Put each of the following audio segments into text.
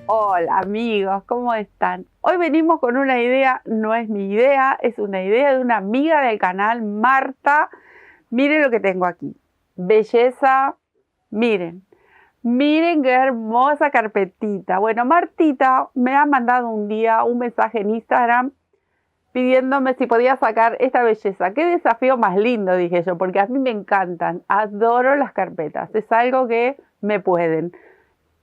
Hola amigos, ¿cómo están? Hoy venimos con una idea, no es mi idea, es una idea de una amiga del canal, Marta. Miren lo que tengo aquí. Belleza, miren. Miren qué hermosa carpetita. Bueno, Martita me ha mandado un día un mensaje en Instagram pidiéndome si podía sacar esta belleza. Qué desafío más lindo, dije yo, porque a mí me encantan. Adoro las carpetas. Es algo que me pueden.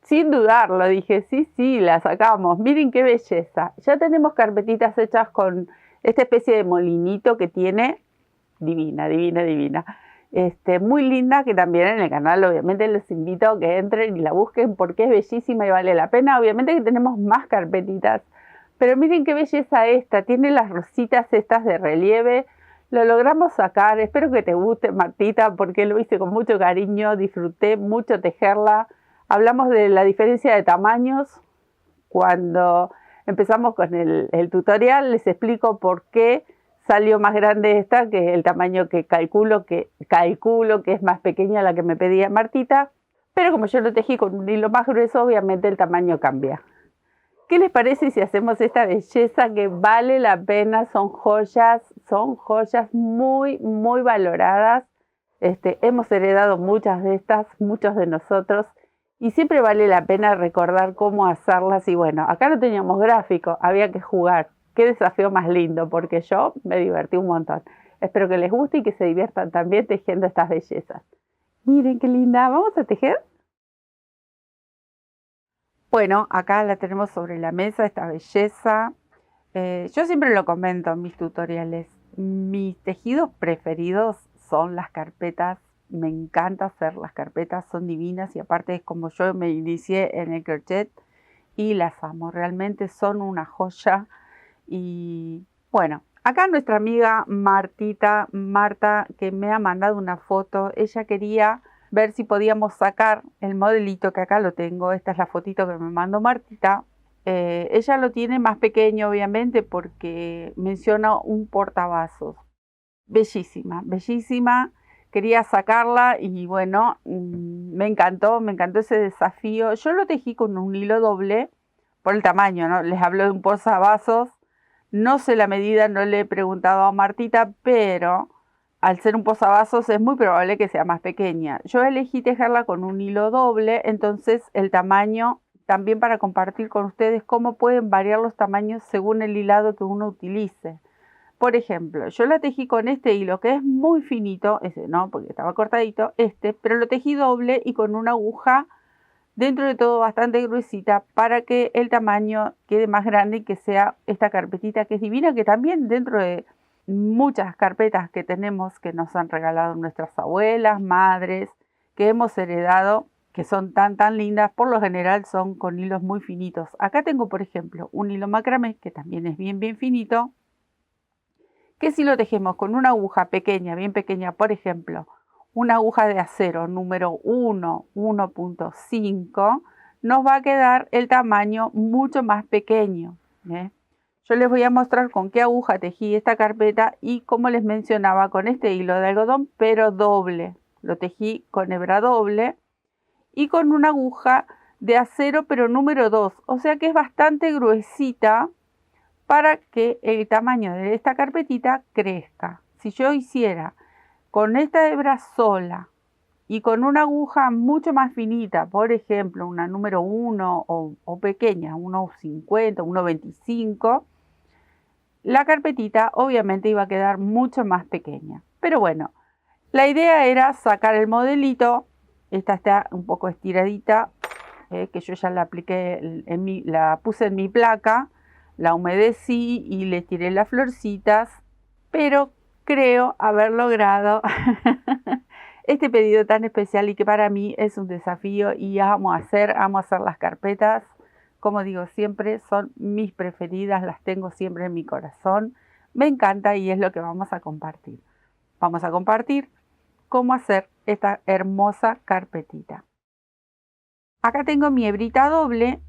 Sin dudarlo, dije, sí, la sacamos. Miren qué belleza. Ya tenemos carpetitas hechas con esta especie de molinito que tiene. Divina, divina, divina. Muy linda, que también en el canal obviamente les invito a que entren y la busquen porque es bellísima y vale la pena. Obviamente que tenemos más carpetitas, pero miren qué belleza esta. Tiene las rositas estas de relieve. Lo logramos sacar. Espero que te guste, Martita, porque lo hice con mucho cariño. Disfruté mucho tejerla. Hablamos de la diferencia de tamaños. Cuando empezamos con el tutorial les explico por qué salió más grande esta, que es el tamaño que calculo que es más pequeña la que me pedía Martita. Pero como yo lo tejí con un hilo más grueso, obviamente el tamaño cambia. ¿Qué les parece si hacemos esta belleza que vale la pena? Son joyas muy, muy valoradas. Hemos heredado muchas de estas, muchos de nosotros, y siempre vale la pena recordar cómo hacerlas. Y bueno, acá no teníamos gráfico, había que jugar. Qué desafío más lindo, porque yo me divertí un montón. Espero que les guste y que se diviertan también tejiendo estas bellezas. Miren qué linda, ¿vamos a tejer? Bueno, acá la tenemos sobre la mesa, esta belleza. Yo siempre lo comento en mis tutoriales. Mis tejidos preferidos son las carpetas. Me encanta hacer las carpetas, son divinas y aparte es como yo me inicié en el crochet y las amo. Realmente son una joya. Y bueno, acá nuestra amiga Marta, que me ha mandado una foto, ella quería ver si podíamos sacar el modelito, que acá lo tengo. Esta es la fotito que me mandó Martita. Ella lo tiene más pequeño, obviamente, porque menciona un portavasos. Bellísima, bellísima. Quería sacarla y bueno, me encantó ese desafío. Yo lo tejí con un hilo doble por el tamaño, ¿no? Les hablo de un posavasos. No sé la medida, no le he preguntado a Martita, pero al ser un posavasos es muy probable que sea más pequeña. Yo elegí tejerla con un hilo doble, entonces el tamaño, también para compartir con ustedes cómo pueden variar los tamaños según el hilado que uno utilice. Por ejemplo, yo la tejí con este hilo que es muy finito, ese no, porque estaba cortadito, pero lo tejí doble y con una aguja dentro de todo bastante gruesita para que el tamaño quede más grande y que sea esta carpetita que es divina, que también dentro de muchas carpetas que tenemos que nos han regalado nuestras abuelas, madres, que hemos heredado, que son tan lindas, por lo general son con hilos muy finitos. Acá tengo, por ejemplo, un hilo macramé que también es bien finito, que si lo tejemos con una aguja pequeña, bien pequeña, por ejemplo, una aguja de acero número 1, 1.5, nos va a quedar el tamaño mucho más pequeño. Yo les voy a mostrar con qué aguja tejí esta carpeta y como les mencionaba, con este hilo de algodón, pero doble. Lo tejí con hebra doble y con una aguja de acero, pero número 2, o sea que es bastante gruesita para que el tamaño de esta carpetita crezca. Si yo hiciera con esta hebra sola y con una aguja mucho más finita, por ejemplo, una número 1 o pequeña, 1.50, 1.25, la carpetita obviamente iba a quedar mucho más pequeña. Pero bueno, la idea era sacar el modelito. Esta está un poco estiradita, que yo ya la apliqué, la puse en mi placa, la humedecí y le tiré las florcitas, pero creo haber logrado este pedido tan especial y que para mí es un desafío y amo hacer las carpetas. Como digo siempre, son mis preferidas, las tengo siempre en mi corazón. Me encanta y es lo que vamos a compartir. Vamos a compartir cómo hacer esta hermosa carpetita. Acá tengo mi hebrita doble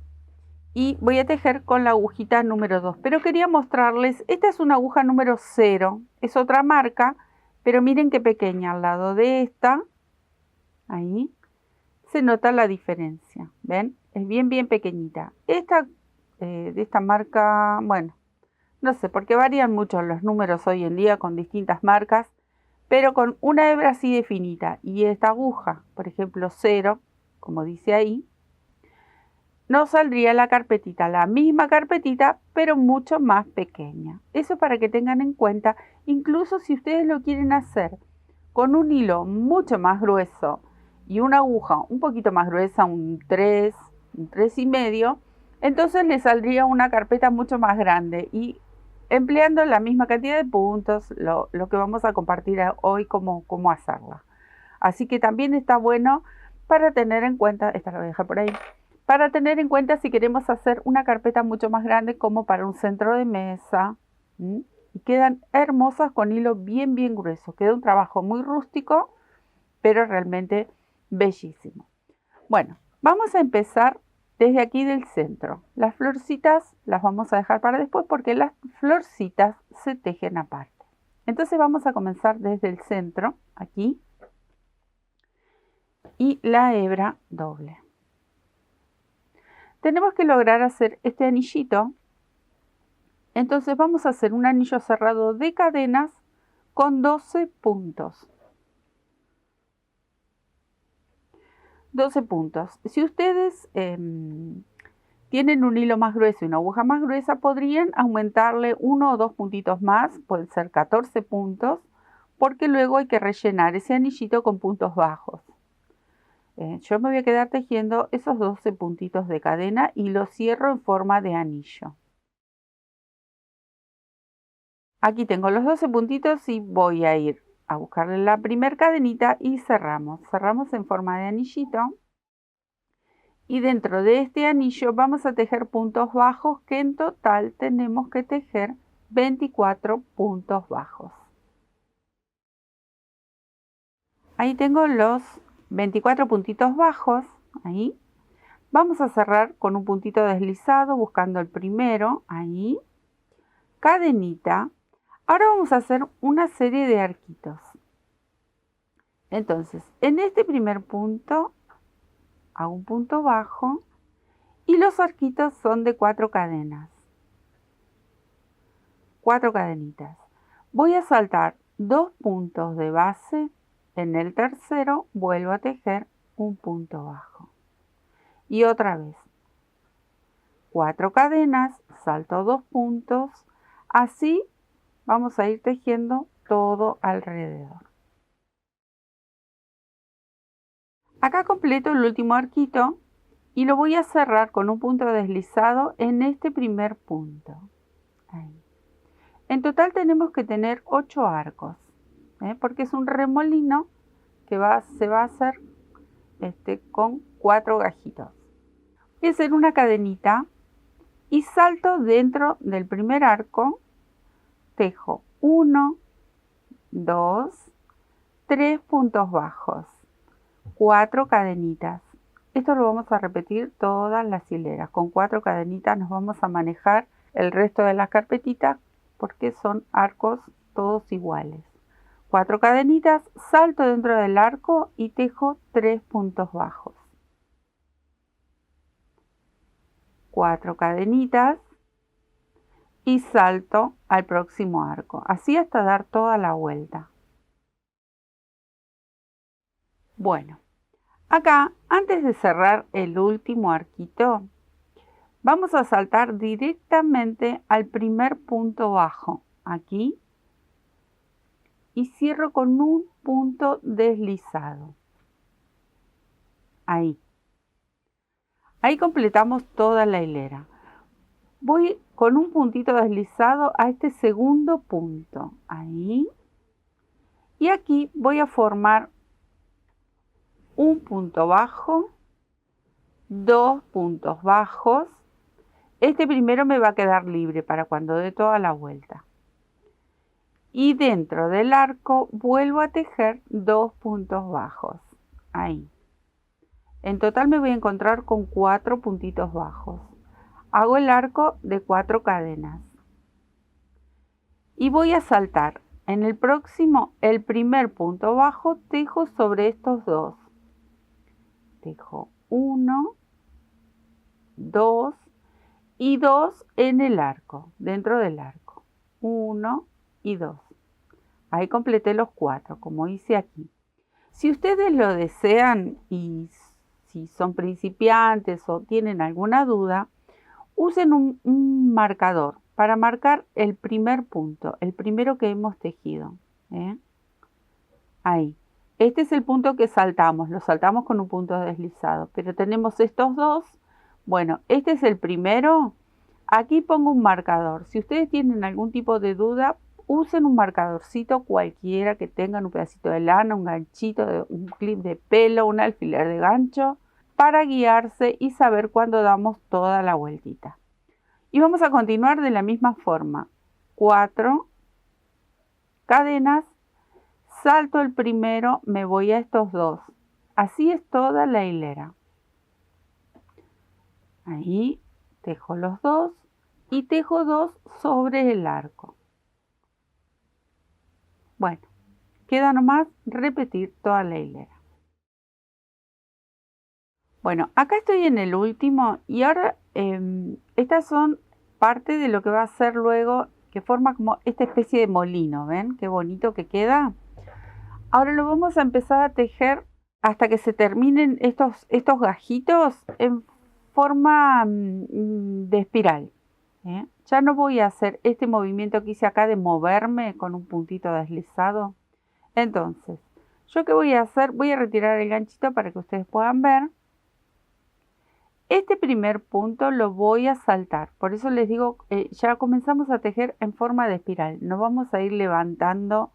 y voy a tejer con la agujita número 2. Pero quería mostrarles, esta es una aguja número 0, es otra marca, pero miren qué pequeña al lado de esta. Ahí se nota la diferencia. ¿Ven? Es bien pequeñita. Esta de esta marca, bueno, no sé, porque varían mucho los números hoy en día con distintas marcas, pero con una hebra así de finita y esta aguja, por ejemplo 0, como dice ahí, nos saldría la carpetita, la misma carpetita, pero mucho más pequeña. Eso para que tengan en cuenta, incluso si ustedes lo quieren hacer con un hilo mucho más grueso y una aguja un poquito más gruesa, un 3 y medio, entonces le saldría una carpeta mucho más grande y empleando la misma cantidad de puntos, lo que vamos a compartir hoy, cómo hacerla. Así que también está bueno para tener en cuenta, esta la voy a dejar por ahí, para tener en cuenta si queremos hacer una carpeta mucho más grande como para un centro de mesa. Y quedan hermosas con hilo bien grueso. Queda un trabajo muy rústico, pero realmente bellísimo. Bueno, vamos a empezar desde aquí del centro. Las florcitas las vamos a dejar para después porque las florcitas se tejen aparte. Entonces vamos a comenzar desde el centro, aquí, y la hebra doble. Tenemos que lograr hacer este anillito. Entonces vamos a hacer un anillo cerrado de cadenas con 12 puntos. 12 puntos. Si ustedes tienen un hilo más grueso y una aguja más gruesa, podrían aumentarle 1 o 2 puntitos más, pueden ser 14 puntos, porque luego hay que rellenar ese anillito con puntos bajos. Yo me voy a quedar tejiendo esos 12 puntitos de cadena y los cierro en forma de anillo. Aquí tengo los 12 puntitos y voy a ir a buscarle la primer cadenita y cerramos. Cerramos en forma de anillito. Y dentro de este anillo vamos a tejer puntos bajos, que en total tenemos que tejer 24 puntos bajos. Ahí tengo los 24 puntitos bajos, ahí. Vamos a cerrar con un puntito deslizado buscando el primero, ahí. Cadenita. Ahora vamos a hacer una serie de arquitos. Entonces, en este primer punto hago un punto bajo y los arquitos son de 4 cadenas. 4 cadenitas. Voy a saltar 2 puntos de base. En el tercero vuelvo a tejer un punto bajo. Y otra vez. 4 cadenas, salto 2 puntos. Así vamos a ir tejiendo todo alrededor. Acá completo el último arquito y lo voy a cerrar con un punto deslizado en este primer punto. Ahí. En total tenemos que tener 8 arcos, porque es un remolino que se va a hacer con 4 gajitos. Voy a hacer una cadenita y salto dentro del primer arco, tejo 1, 2, 3 puntos bajos, 4 cadenitas. Esto lo vamos a repetir todas las hileras. Con 4 cadenitas nos vamos a manejar el resto de las carpetitas porque son arcos todos iguales. 4 cadenitas, salto dentro del arco y tejo 3 puntos bajos. 4 cadenitas y salto al próximo arco. Así hasta dar toda la vuelta. Bueno, acá, antes de cerrar el último arquito, vamos a saltar directamente al primer punto bajo, aquí, y cierro con un punto deslizado. Ahí. Ahí completamos toda la hilera. Voy con un puntito deslizado a este segundo punto, ahí. Y aquí voy a formar un punto bajo, 2 puntos bajos. Este primero me va a quedar libre para cuando dé toda la vuelta. Y dentro del arco vuelvo a tejer 2 puntos bajos. Ahí. En total me voy a encontrar con 4 puntitos bajos. Hago el arco de 4 cadenas. Y voy a saltar. En el próximo, el primer punto bajo, tejo sobre estos dos. tejo 1, 2 y 2 en el arco, dentro del arco. 1 y 2. Ahí completé los 4, como hice aquí. Si ustedes lo desean y si son principiantes o tienen alguna duda, usen un marcador para marcar el primer punto, el primero que hemos tejido. Ahí. Este es el punto que saltamos, lo saltamos con un punto deslizado, pero tenemos estos dos. Bueno, este es el primero. Aquí pongo un marcador. Si ustedes tienen algún tipo de duda, usen un marcadorcito cualquiera que tengan, un pedacito de lana, un ganchito, un clip de pelo, un alfiler de gancho, para guiarse y saber cuándo damos toda la vueltita. Y vamos a continuar de la misma forma. 4 cadenas, salto el primero, me voy a estos dos. Así es toda la hilera. Ahí tejo los dos y tejo 2 sobre el arco. Bueno, queda nomás repetir toda la hilera. Bueno, acá estoy en el último y ahora estas son parte de lo que va a ser luego, que forma como esta especie de molino. ¿Ven qué bonito que queda? Ahora lo vamos a empezar a tejer hasta que se terminen estos gajitos en forma de espiral. Ya no voy a hacer este movimiento que hice acá de moverme con un puntito deslizado. Entonces, ¿yo qué voy a hacer? Voy a retirar el ganchito para que ustedes puedan ver. Este primer punto lo voy a saltar. Por eso les digo, ya comenzamos a tejer en forma de espiral. No vamos a ir levantando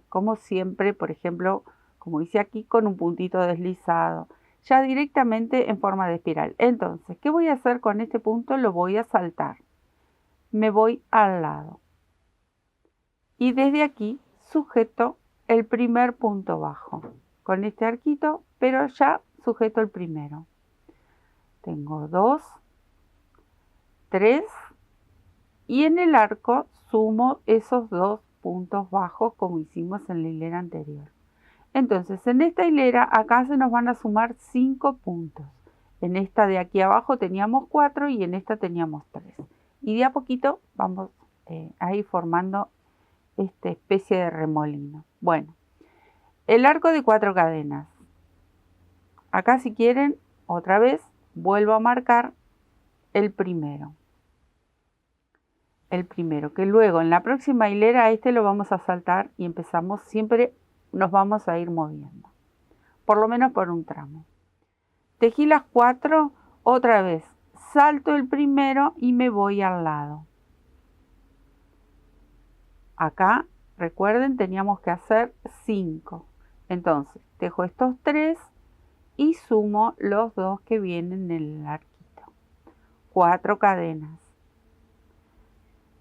como siempre, por ejemplo, como hice aquí, con un puntito deslizado. Ya directamente en forma de espiral. Entonces, ¿qué voy a hacer con este punto? Lo voy a saltar. Me voy al lado. Y desde aquí sujeto el primer punto bajo. Con este arquito, pero ya sujeto el primero. Tengo 2, 3 y en el arco sumo esos 2 puntos bajos como hicimos en la hilera anterior. Entonces en esta hilera acá se nos van a sumar 5 puntos. En esta de aquí abajo teníamos 4 y en esta teníamos 3. Y de a poquito vamos a ir formando esta especie de remolino. Bueno, el arco de 4 cadenas. Acá si quieren, otra vez, vuelvo a marcar el primero. El primero, que luego en la próxima hilera este lo vamos a saltar y empezamos, siempre nos vamos a ir moviendo. Por lo menos por un tramo. Tejí las 4, otra vez, salto el primero y me voy al lado. Acá, recuerden, teníamos que hacer 5. Entonces, tejo estos 3 y sumo los 2 que vienen en el arquito. 4 cadenas.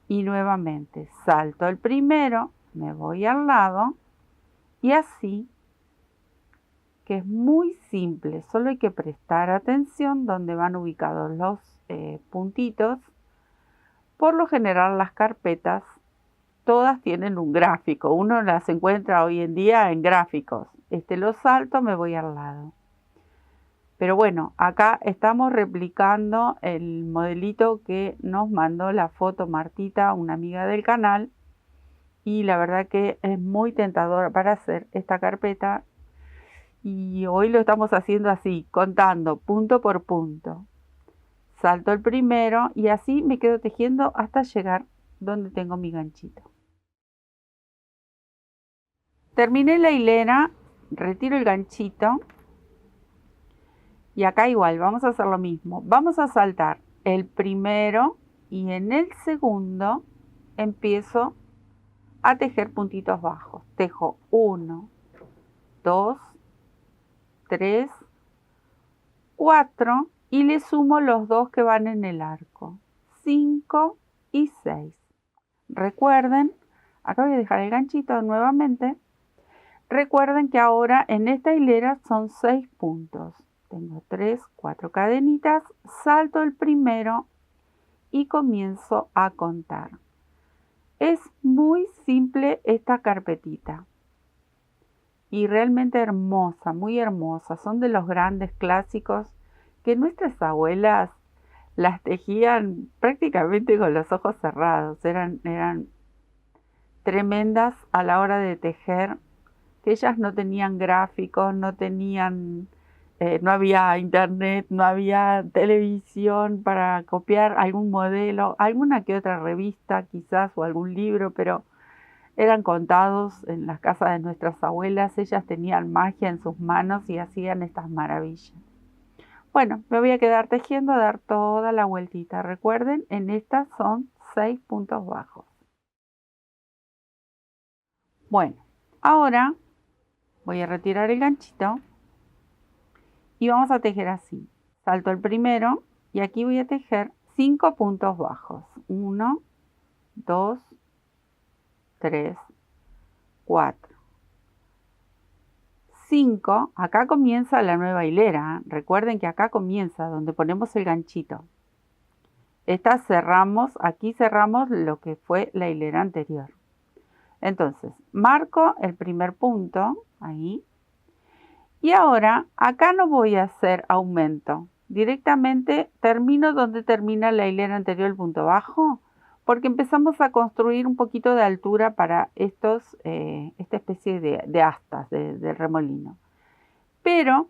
Y nuevamente, salto el primero, me voy al lado y así, que es muy simple, solo hay que prestar atención donde van ubicados los puntitos. Por lo general las carpetas todas tienen un gráfico, uno las encuentra hoy en día en gráficos. Lo salto, me voy al lado. Pero bueno, acá estamos replicando el modelito que nos mandó la foto Martita, una amiga del canal. Y la verdad que es muy tentador para hacer esta carpeta. Y hoy lo estamos haciendo así, contando punto por punto. Salto el primero y así me quedo tejiendo hasta llegar donde tengo mi ganchito. Terminé la hilera, retiro el ganchito. Y acá igual, vamos a hacer lo mismo. Vamos a saltar el primero y en el segundo empiezo a tejer puntitos bajos. Tejo 1, 2, 3, 4 y le sumo los 2 que van en el arco. 5 y 6. Recuerden, acá voy a dejar el ganchito nuevamente. Recuerden que ahora en esta hilera son 6 puntos. Tengo 3, 4 cadenitas, salto el primero y comienzo a contar. Es muy simple esta carpetita. y realmente hermosa, muy hermosa. Son de los grandes clásicos que nuestras abuelas las tejían prácticamente con los ojos cerrados. Eran tremendas a la hora de tejer, que ellas no tenían gráficos, no había internet, no había televisión para copiar algún modelo, alguna que otra revista quizás o algún libro, pero eran contados en las casas de nuestras abuelas. Ellas tenían magia en sus manos y hacían estas maravillas. Bueno, me voy a quedar tejiendo, a dar toda la vueltita. Recuerden, en estas son 6 puntos bajos. Bueno, ahora voy a retirar el ganchito y vamos a tejer así. Salto el primero y aquí voy a tejer 5 puntos bajos. 1, 2, 3, 4, 5. Acá comienza la nueva hilera. Recuerden que acá comienza donde ponemos el ganchito. Aquí cerramos lo que fue la hilera anterior. Entonces, marco el primer punto, ahí. Y ahora, acá no voy a hacer aumento. Directamente termino donde termina la hilera anterior, el punto bajo, porque empezamos a construir un poquito de altura para esta especie de astas del remolino. Pero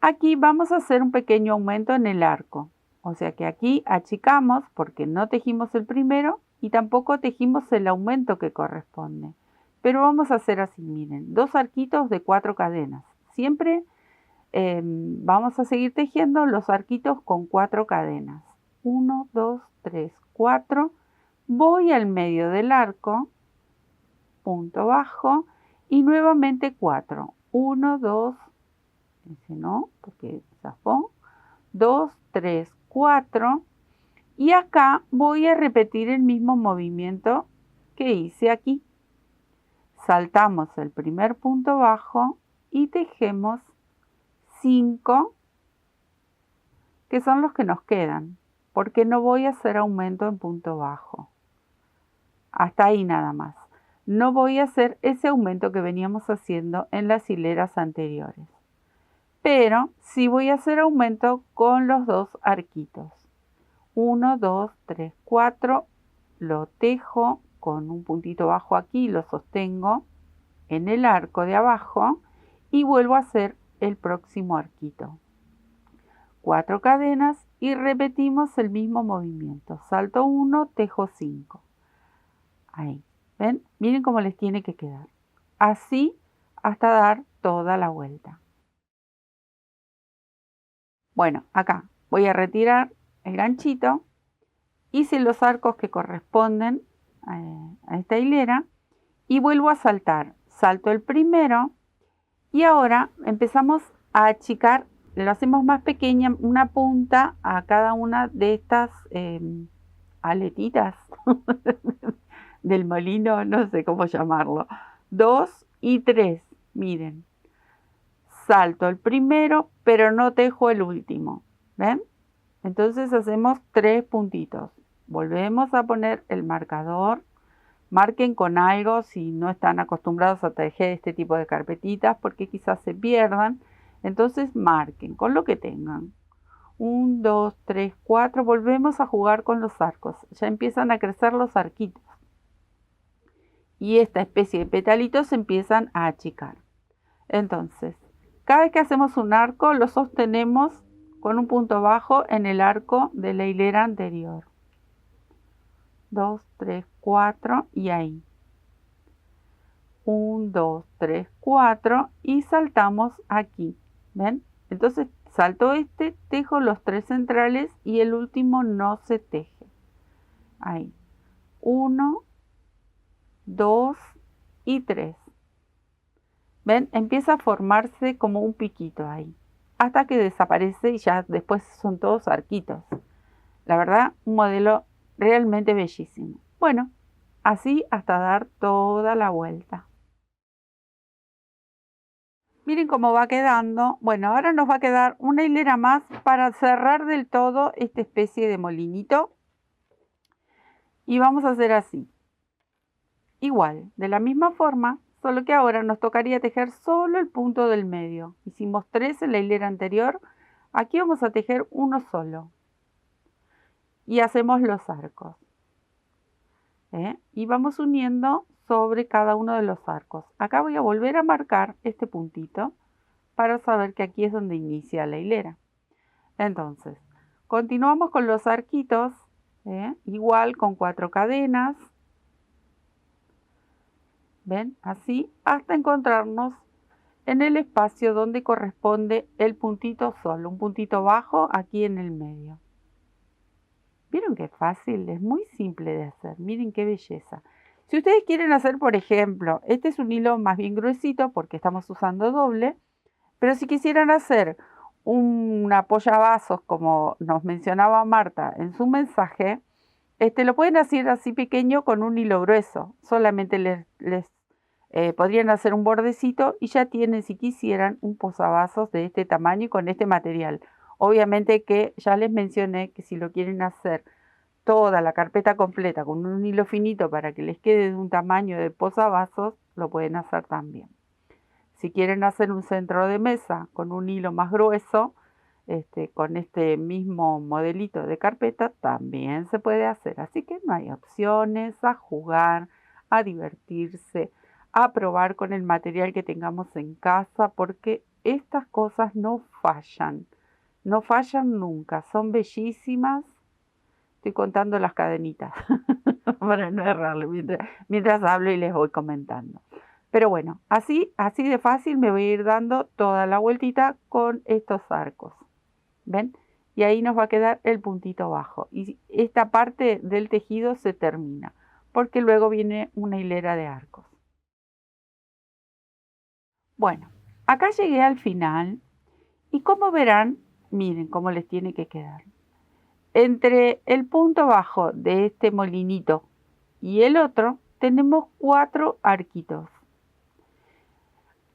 aquí vamos a hacer un pequeño aumento en el arco. O sea que aquí achicamos porque no tejimos el primero y tampoco tejimos el aumento que corresponde. Pero vamos a hacer así, miren, 2 arquitos de 4 cadenas. Siempre vamos a seguir tejiendo los arquitos con 4 cadenas. 1, 2, 3, 4. Voy al medio del arco, punto bajo y nuevamente 4. 1, 2, ese no, porque zafó. 2, 3, 4. Y acá voy a repetir el mismo movimiento que hice aquí. Saltamos el primer punto bajo y tejemos 5, que son los que nos quedan, porque no voy a hacer aumento en punto bajo. Hasta ahí nada más. No voy a hacer ese aumento que veníamos haciendo en las hileras anteriores. Pero sí voy a hacer aumento con los 2 arquitos. 1, 2, 3, 4. Lo tejo con un puntito bajo aquí, lo sostengo en el arco de abajo y vuelvo a hacer el próximo arquito. 4 cadenas y repetimos el mismo movimiento. Salto 1, tejo 5. Ahí, ¿ven? Miren cómo les tiene que quedar. Así hasta dar toda la vuelta. Bueno, acá voy a retirar el ganchito. Hice los arcos que corresponden a esta hilera y vuelvo a saltar. Salto el primero y ahora empezamos a achicar, lo hacemos más pequeña, una punta a cada una de estas aletitas del molino, no sé cómo llamarlo. 2 y 3, miren. Salto el primero, pero no tejo el último. ¿Ven? Entonces hacemos 3 puntitos. Volvemos a poner el marcador. Marquen con algo si no están acostumbrados a tejer este tipo de carpetitas porque quizás se pierdan. Entonces marquen con lo que tengan. 1, 2, 3, 4. Volvemos a jugar con los arcos. Ya empiezan a crecer los arquitos. Y esta especie de petalitos se empiezan a achicar. Entonces, cada vez que hacemos un arco lo sostenemos con un punto bajo en el arco de la hilera anterior. 2, 3, 4 y ahí. 1, 2, 3, 4 y saltamos aquí. ¿Ven? Entonces salto tejo los 3 centrales y el último no se teje. Ahí. 1, 2 y 3. ¿Ven? Empieza a formarse como un piquito ahí, hasta que desaparece y ya después son todos arquitos. La verdad, un modelo realmente bellísimo. Bueno, así hasta dar toda la vuelta. Miren cómo va quedando. Bueno, ahora nos va a quedar una hilera más para cerrar del todo esta especie de molinito. Y vamos a hacer así. Igual, de la misma forma, solo que ahora nos tocaría tejer solo el punto del medio. Hicimos 3 en la hilera anterior, aquí vamos a tejer uno solo y hacemos los arcos. Y vamos uniendo sobre cada uno de los arcos. Acá voy a volver a marcar este puntito para saber que aquí es donde inicia la hilera. Entonces, continuamos con los arquitos, igual con 4 cadenas. ¿Ven? Así hasta encontrarnos en el espacio donde corresponde el puntito solo, un puntito bajo aquí en el medio. ¿Vieron qué fácil? Es muy simple de hacer. Miren qué belleza. Si ustedes quieren hacer, por ejemplo, este es un hilo más bien gruesito porque estamos usando doble, pero si quisieran hacer un apoyavasos como nos mencionaba Marta en su mensaje, lo pueden hacer así pequeño con un hilo grueso. Solamente les podrían hacer un bordecito y ya tienen, si quisieran, un posavasos de este tamaño y con este material. Obviamente que ya les mencioné que si lo quieren hacer toda la carpeta completa con un hilo finito para que les quede de un tamaño de posavasos, lo pueden hacer también. Si quieren hacer un centro de mesa con un hilo más grueso, con este mismo modelito de carpeta, también se puede hacer. Así que no hay opciones, a jugar, a divertirse, a probar con el material que tengamos en casa, porque estas cosas no fallan nunca, son bellísimas. Estoy contando las cadenitas para no errarle mientras hablo y les voy comentando. Pero bueno, así de fácil me voy a ir dando toda la vueltita con estos arcos. ¿Ven? Y ahí nos va a quedar el puntito bajo. Y esta parte del tejido se termina, porque luego viene una hilera de arcos. Bueno, acá llegué al final y como verán, miren cómo les tiene que quedar. Entre el punto bajo de este molinito y el otro tenemos 4 arquitos.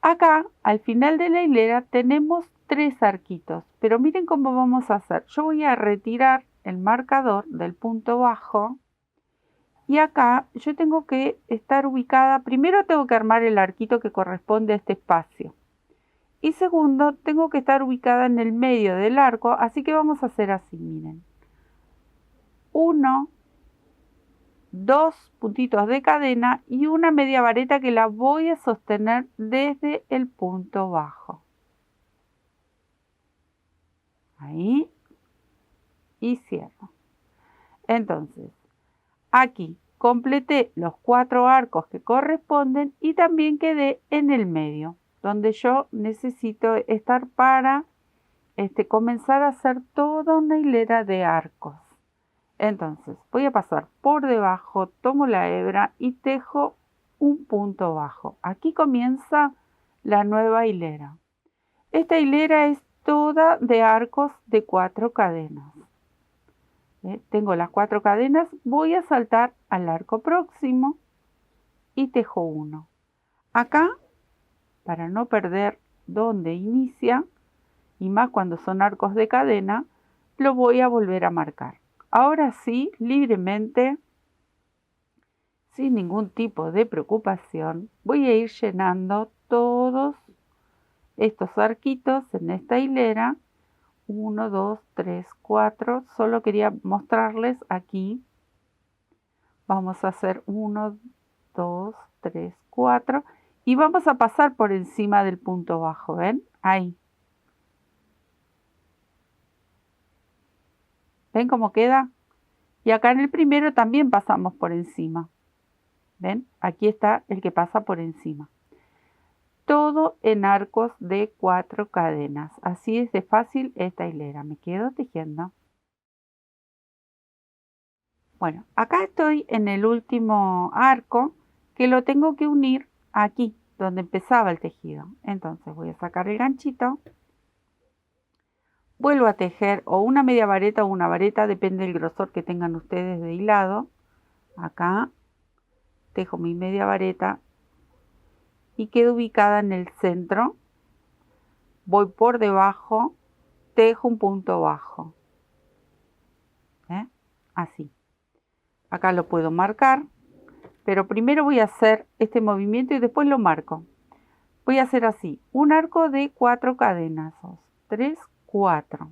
Acá, al final de la hilera, tenemos 3 arquitos, pero miren cómo vamos a hacer. Yo voy a retirar el marcador del punto bajo y acá yo tengo que estar ubicada. Primero tengo que armar el arquito que corresponde a este espacio. Y segundo, tengo que estar ubicada en el medio del arco, así que vamos a hacer así, miren. 1, 2 puntitos de cadena y una media vareta que la voy a sostener desde el punto bajo. Ahí. Y cierro. Entonces, aquí completé los 4 arcos que corresponden y también quedé en el medio, donde yo necesito estar para comenzar a hacer toda una hilera de arcos. Entonces voy a pasar por debajo, tomo la hebra y tejo un punto bajo. Aquí comienza la nueva hilera. Esta hilera es toda de arcos de 4 cadenas. Tengo las 4 cadenas, voy a saltar al arco próximo y tejo uno. Acá, para no perder dónde inicia, y más cuando son arcos de cadena, lo voy a volver a marcar. Ahora sí, libremente, sin ningún tipo de preocupación, voy a ir llenando todos estos arquitos en esta hilera. 1, 2, 3, 4. Solo quería mostrarles aquí. Vamos a hacer 1, 2, 3, 4. Y vamos a pasar por encima del punto bajo. ¿Ven? Ahí. ¿Ven cómo queda? Y acá en el primero también pasamos por encima. ¿Ven? Aquí está el que pasa por encima. Todo en arcos de 4 cadenas. Así es de fácil esta hilera. Me quedo tejiendo. Bueno, acá estoy en el último arco que lo tengo que unir aquí, donde empezaba el tejido. Entonces voy a sacar el ganchito. Vuelvo a tejer o una media vareta o una vareta, depende del grosor que tengan ustedes de hilado. Acá tejo mi media vareta y quedo ubicada en el centro. Voy por debajo, tejo un punto bajo. Así. Acá lo puedo marcar. pero primero voy a hacer este movimiento y después lo marco. Voy a hacer así, un arco de 4 cadenas, 2, 3, 4.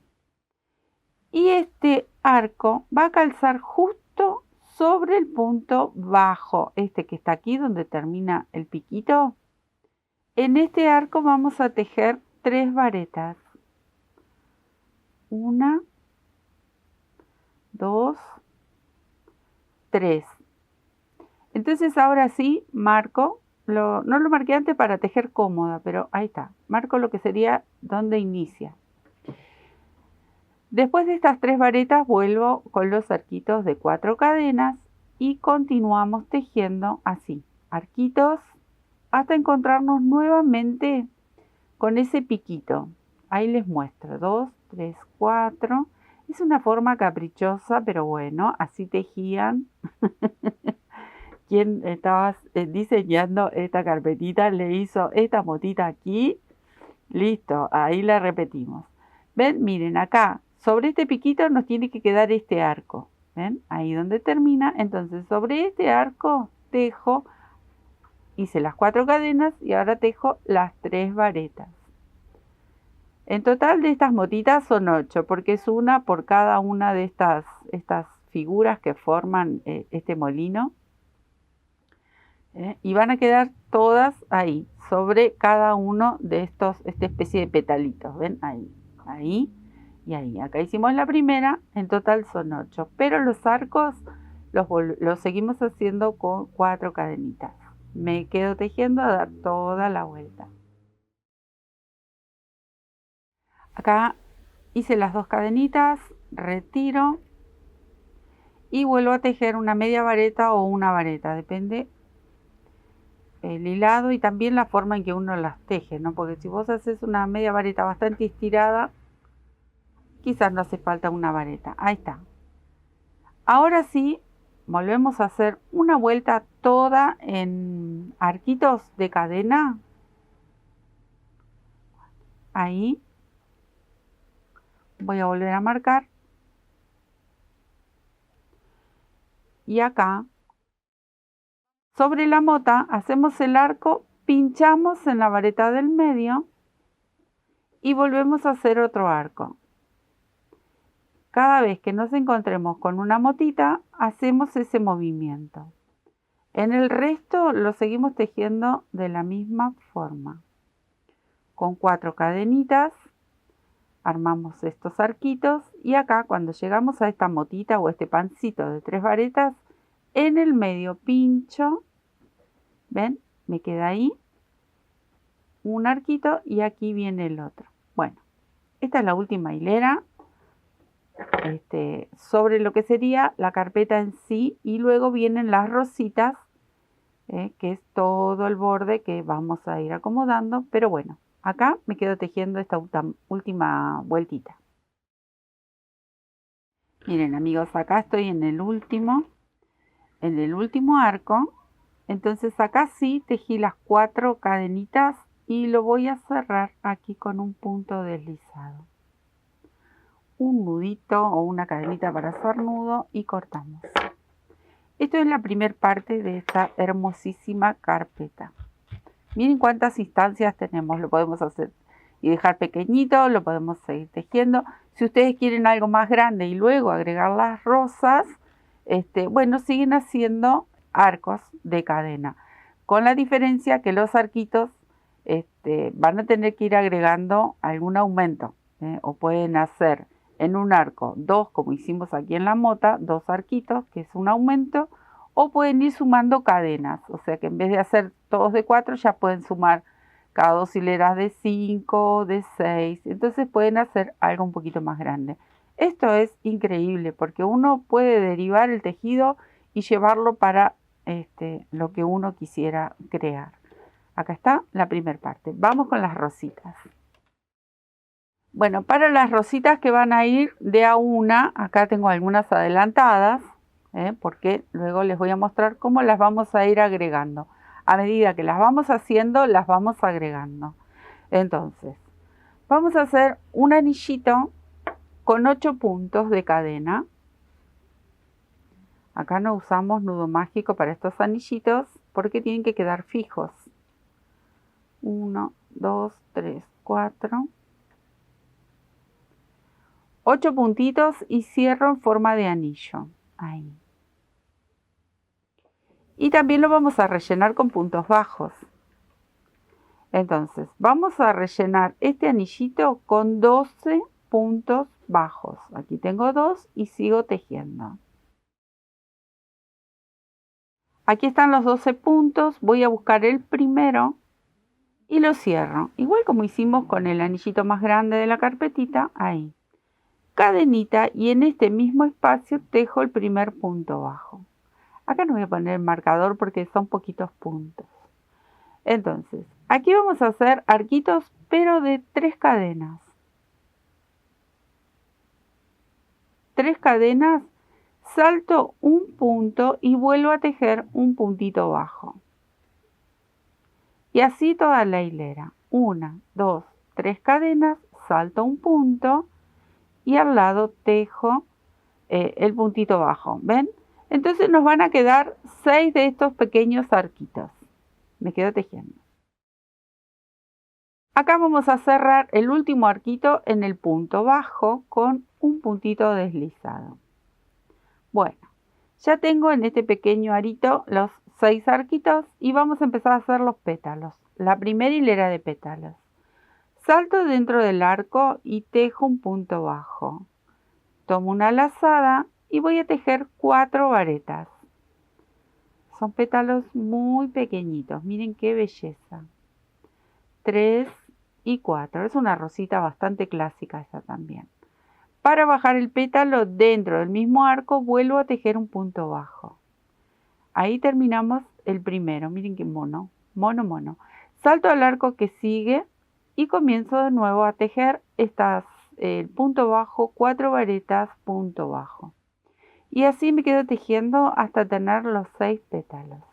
Y este arco va a calzar justo sobre el punto bajo, este que está aquí donde termina el piquito. En este arco vamos a tejer 3 varetas. 1, 2, 3. Entonces ahora sí marco, no lo marqué antes para tejer cómoda, pero ahí está. Marco lo que sería donde inicia. Después de estas 3 varetas vuelvo con los arquitos de 4 cadenas y continuamos tejiendo así, arquitos, hasta encontrarnos nuevamente con ese piquito. Ahí les muestro, 2, 3, 4. Es una forma caprichosa, pero bueno, así tejían. Quien estaba diseñando esta carpetita le hizo esta motita aquí. Listo, ahí la repetimos. ¿Ven? Miren, acá, sobre este piquito nos tiene que quedar este arco. ¿Ven? Ahí donde termina. Entonces, sobre este arco tejo, hice las 4 cadenas y ahora tejo las 3 varetas. En total de estas motitas son 8, porque es una por cada una de estas figuras que forman este molino. Y van a quedar todas ahí, sobre cada uno de esta especie de petalitos. ¿Ven? Ahí, ahí y ahí. Acá hicimos la primera, en total son 8. Pero los arcos los seguimos haciendo con 4 cadenitas. Me quedo tejiendo a dar toda la vuelta. Acá hice las 2 cadenitas, retiro y vuelvo a tejer una media vareta o una vareta, depende el hilado y también la forma en que uno las teje, ¿no? Porque si vos haces una media vareta bastante estirada, quizás no hace falta una vareta. Ahí está. Ahora sí, volvemos a hacer una vuelta toda en arquitos de cadena. Ahí. Voy a volver a marcar. Y acá, sobre la mota, hacemos el arco, pinchamos en la vareta del medio y volvemos a hacer otro arco. Cada vez que nos encontremos con una motita, hacemos ese movimiento. En el resto lo seguimos tejiendo de la misma forma. Con 4 cadenitas, armamos estos arquitos y acá cuando llegamos a esta motita o este pancito de 3 varetas, en el medio pincho, ¿ven? Me queda ahí un arquito y aquí viene el otro. Bueno, esta es la última hilera. Sobre lo que sería la carpeta en sí y luego vienen las rositas, que es todo el borde que vamos a ir acomodando, pero bueno, acá me quedo tejiendo esta última vueltita. Miren amigos, acá estoy en el último arco, entonces acá sí tejí las 4 cadenitas y lo voy a cerrar aquí con un punto deslizado. Un nudito o una cadenita para hacer nudo y cortamos. Esto es la primera parte de esta hermosísima carpeta. Miren cuántas instancias tenemos. Lo podemos hacer y dejar pequeñito, lo podemos seguir tejiendo. Si ustedes quieren algo más grande y luego agregar las rosas, bueno, siguen haciendo arcos de cadena. Con la diferencia que los arquitos van a tener que ir agregando algún aumento, o pueden hacer en un arco 2, como hicimos aquí en la mota, 2 arquitos, que es un aumento, o pueden ir sumando cadenas, o sea que en vez de hacer todos de 4, ya pueden sumar cada 2 hileras de 5, de 6, entonces pueden hacer algo un poquito más grande. Esto es increíble porque uno puede derivar el tejido y llevarlo para lo que uno quisiera crear. Acá está la primera parte. Vamos con las rositas. Bueno, para las rositas que van a ir de a una, acá tengo algunas adelantadas, porque luego les voy a mostrar cómo las vamos a ir agregando. A medida que las vamos haciendo, las vamos agregando. Entonces, vamos a hacer un anillito con 8 puntos de cadena. Acá no usamos nudo mágico para estos anillitos porque tienen que quedar fijos. 1, 2, 3, 4. 8 puntitos y cierro en forma de anillo. Ahí. Y también lo vamos a rellenar con puntos bajos. Entonces, vamos a rellenar este anillito con 12 puntos bajos. Aquí tengo 2 y sigo tejiendo. Aquí están los 12 puntos. Voy a buscar el primero y lo cierro. Igual como hicimos con el anillito más grande de la carpetita, ahí. Cadenita y en este mismo espacio tejo el primer punto bajo. Acá no voy a poner el marcador porque son poquitos puntos. Entonces, aquí vamos a hacer arquitos pero de 3 cadenas. 3 cadenas, salto un punto y vuelvo a tejer un puntito bajo. Y así toda la hilera. 1, 2, 3 cadenas, salto un punto y al lado tejo el puntito bajo. ¿Ven? Entonces nos van a quedar 6 de estos pequeños arquitos. Me quedo tejiendo. Acá vamos a cerrar el último arquito en el punto bajo con un puntito deslizado. Bueno, ya tengo en este pequeño arito los 6 arquitos y vamos a empezar a hacer los pétalos. La primera hilera de pétalos. Salto dentro del arco y tejo un punto bajo. Tomo una lazada y voy a tejer 4 varetas. Son pétalos muy pequeñitos, miren qué belleza. 3 y 4, es una rosita bastante clásica esta también. Para bajar el pétalo dentro del mismo arco vuelvo a tejer un punto bajo. Ahí terminamos el primero, miren qué mono, mono, mono. Salto al arco que sigue y comienzo de nuevo a tejer el punto bajo, 4 varetas, punto bajo. Y así me quedo tejiendo hasta tener los 6 pétalos.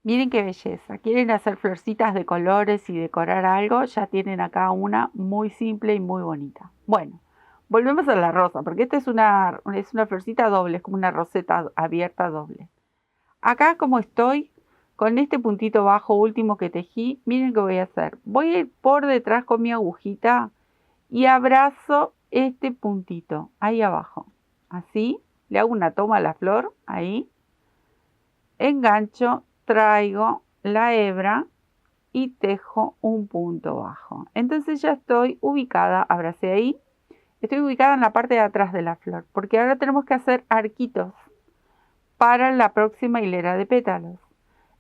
Miren qué belleza. ¿Quieren hacer florcitas de colores y decorar algo? Ya tienen acá una muy simple y muy bonita. Bueno, volvemos a la rosa, porque esta es una florcita doble, es como una roseta abierta doble. Acá como estoy con este puntito bajo último que tejí, miren qué voy a hacer. Voy a ir por detrás con mi agujita y abrazo este puntito ahí abajo. Así, le hago una toma a la flor, ahí. Engancho, traigo la hebra y tejo un punto bajo. Entonces ya estoy ubicada, abracé ahí, estoy ubicada en la parte de atrás de la flor, porque ahora tenemos que hacer arquitos para la próxima hilera de pétalos.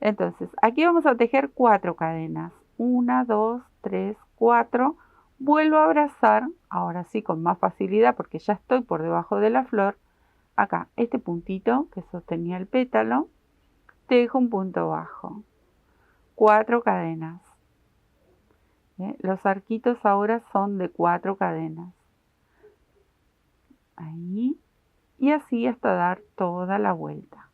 Entonces, aquí vamos a tejer 4 cadenas. 1, 2, 3, 4. Vuelvo a abrazar, ahora sí con más facilidad porque ya estoy por debajo de la flor. Acá, este puntito que sostenía el pétalo, tejo un punto bajo. 4 cadenas. Los arquitos ahora son de 4 cadenas. Ahí. Y así hasta dar toda la vuelta.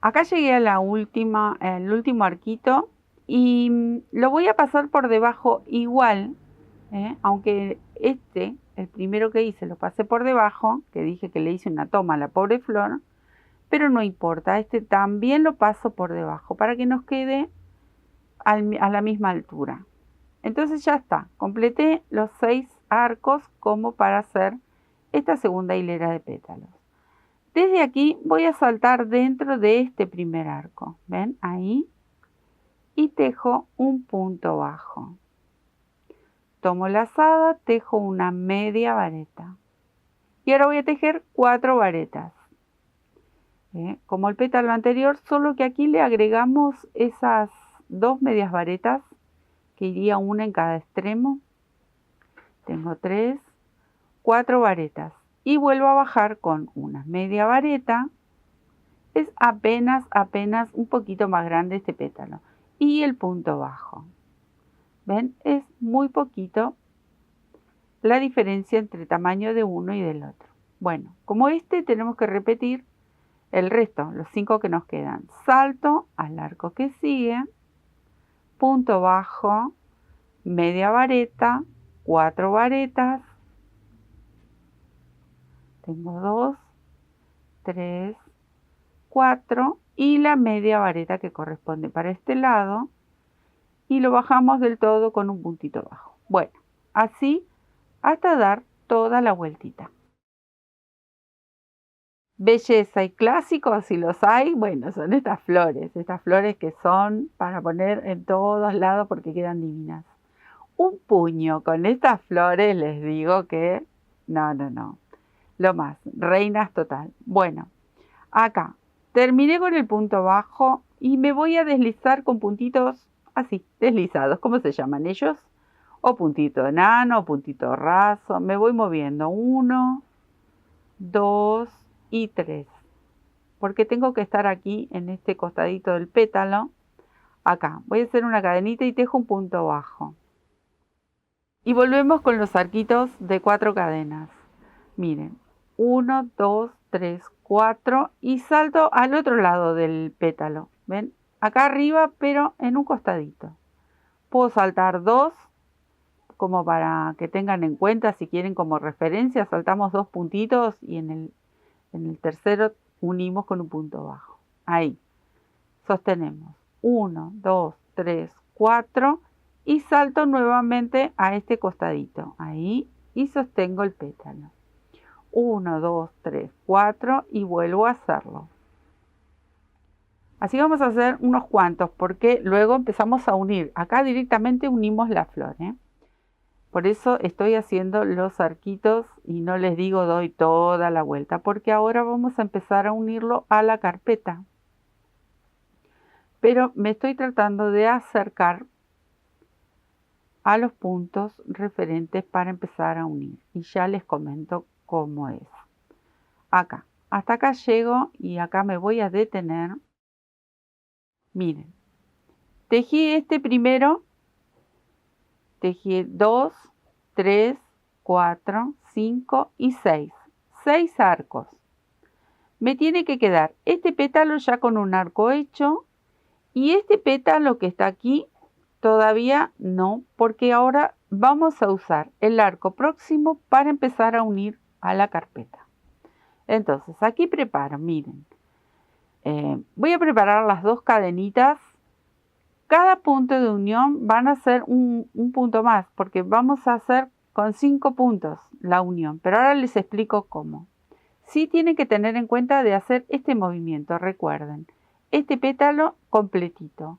Acá llegué a el último arquito y lo voy a pasar por debajo igual, aunque el primero que hice, lo pasé por debajo, que dije que le hice una toma a la pobre flor, pero no importa, este también lo paso por debajo para que nos quede a la misma altura. Entonces ya está, completé los 6 arcos como para hacer esta segunda hilera de pétalos. Desde aquí voy a saltar dentro de este primer arco, ¿ven? Ahí. Y tejo un punto bajo. Tomo lazada, tejo una media vareta. Y ahora voy a tejer 4 varetas. Como el pétalo anterior, solo que aquí le agregamos esas 2 medias varetas, que iría una en cada extremo. Tengo 3, 4 varetas. Y vuelvo a bajar con una media vareta. Es apenas un poquito más grande este pétalo. Y el punto bajo. ¿Ven? Es muy poquito la diferencia entre tamaño de uno y del otro. Bueno, como tenemos que repetir el resto, los 5 que nos quedan. Salto al arco que sigue, punto bajo, media vareta, 4 varetas, Tengo 2, 3, 4 y la media vareta que corresponde para este lado. Y lo bajamos del todo con un puntito bajo. Bueno, así hasta dar toda la vueltita. Belleza y clásico, si los hay, bueno, son estas flores que son para poner en todos lados porque quedan divinas. Un puño con estas flores, les digo que no, lo más, reinas total. Bueno, acá terminé con el punto bajo y me voy a deslizar con puntitos así, deslizados, ¿cómo se llaman ellos? O puntito enano, o puntito raso, me voy moviendo 1, 2 y 3, porque tengo que estar aquí en este costadito del pétalo. Acá voy a hacer una cadenita y tejo un punto bajo. Y volvemos con los arquitos de 4 cadenas. Miren, 1, 2, 3, 4 y salto al otro lado del pétalo. ¿Ven? Acá arriba, pero en un costadito. Puedo saltar 2, como para que tengan en cuenta, si quieren como referencia, saltamos 2 puntitos y en el tercero unimos con un punto bajo. Ahí. Sostenemos. 1, 2, 3, 4 y salto nuevamente a este costadito. Ahí. Y sostengo el pétalo. 1, 2, 3, 4 y vuelvo a hacerlo. Así vamos a hacer unos cuantos porque luego empezamos a unir. Acá directamente unimos la flor, ¿eh? Por eso estoy haciendo los arquitos y no les digo doy toda la vuelta porque ahora vamos a empezar a unirlo a la carpeta. Pero me estoy tratando de acercar a los puntos referentes para empezar a unir. Y ya les comento cómo es. Acá, hasta acá llego y acá me voy a detener. Miren, tejí este primero, tejí 2, 3, 4, 5 y 6. 6 arcos. Me tiene que quedar este pétalo ya con un arco hecho y este pétalo que está aquí todavía no, porque ahora vamos a usar el arco próximo para empezar a unir a la carpeta. Entonces aquí preparo, miren, voy a preparar las 2 cadenitas. Cada punto de unión van a ser un punto más, porque vamos a hacer con 5 puntos la unión, pero ahora les explico cómo. Sí tienen que tener en cuenta de hacer este movimiento, recuerden, este pétalo completito.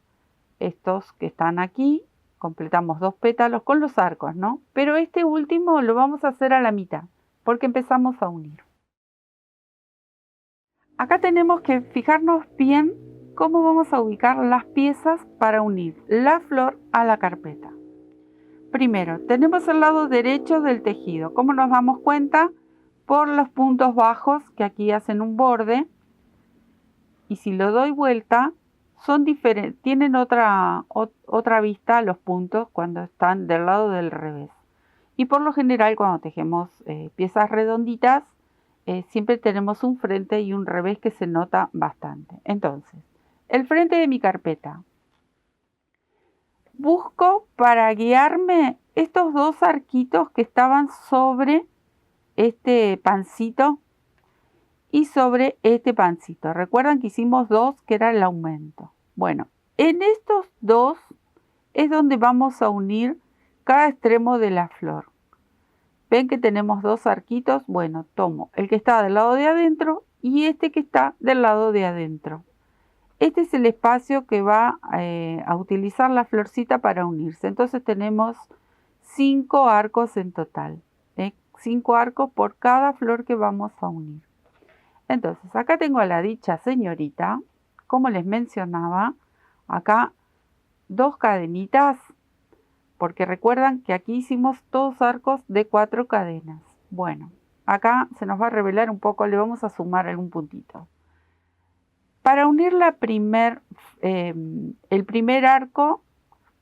Estos que están aquí, completamos 2 pétalos con los arcos, ¿no? Pero este último lo vamos a hacer a la mitad, porque empezamos a unir. Acá tenemos que fijarnos bien cómo vamos a ubicar las piezas para unir la flor a la carpeta. Primero, tenemos el lado derecho del tejido. ¿Cómo nos damos cuenta? Por los puntos bajos que aquí hacen un borde. Y si lo doy vuelta, son diferentes, tienen otra vista los puntos cuando están del lado del revés. Y por lo general cuando tejemos piezas redonditas, siempre tenemos un frente y un revés que se nota bastante. Entonces, el frente de mi carpeta. Busco para guiarme estos 2 arquitos que estaban sobre este pancito y sobre este pancito. Recuerdan que hicimos 2 que era el aumento. Bueno, en estos 2 es donde vamos a unir cada extremo de la flor. ¿Ven que tenemos 2 arquitos? Bueno, tomo el que está del lado de adentro y este que está del lado de adentro. Este es el espacio que va a utilizar la florcita para unirse. Entonces tenemos 5 arcos en total. 5 arcos por cada flor que vamos a unir. Entonces, acá tengo a la dicha señorita, como les mencionaba, acá 2 cadenitas, porque recuerdan que aquí hicimos 2 arcos de 4 cadenas. Bueno, acá se nos va a revelar un poco, le vamos a sumar algún puntito. Para unir el primer arco,